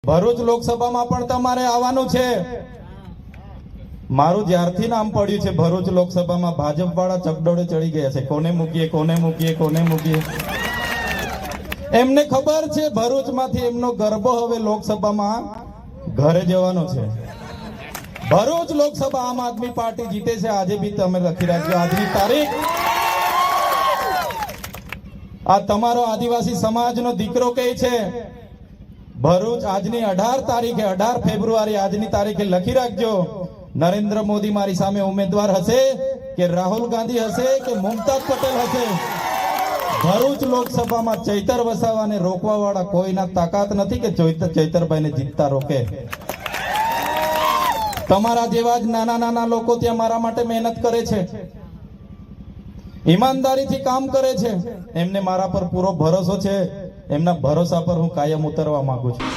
ભરૂચ લોકસભામાં પણ તમારે આવવાનું છે। મારું જ્યારથી નામ પડ્યું છે ભરૂચ લોકસભામાં ભાજપ વાળા ચકડોળે ચડી ગયા છે, કોને મૂકીએ કોને મૂકીએ કોને મૂકીએ। એમને ખબર છે ભરૂચમાંથી એમનો ગરબો હવે લોકસભામાં ઘરે જવાનો છે। ભરૂચ લોકસભા આમ આદમી પાર્ટી જીતે છે। આજે બી તમે લખી રાખજો આજની તારીખ। આ તમારો આદિવાસી સમાજનો દીકરો કહે છે ભરૂચ આજની 18 તારીખે 18 ફેબ્રુઆરી આજની તારીખે લખી રાખજો। નરેન્દ્ર મોદી મારી સામે ઉમેદવાર હશે કે રાહુલ ગાંધી હશે કે મુમતાજ પટેલ હશે, ભરૂચ લોકસભામાં ચૈતર વસાવાને રોકવા વાળા કોઈના તાકાત નથી કે ચૈતરભાઈને જીતતા રોકે। તમારા જેવા જ નાના નાના લોકો ત્યાં મારા માટે મહેનત કરે છે, ઈમાનદારીથી કામ કરે છે, એમને મારા પર પૂરો ભરોસો છે। એમના ભરોસા પર હું કાયમ ઉતરવા માંગુ છું।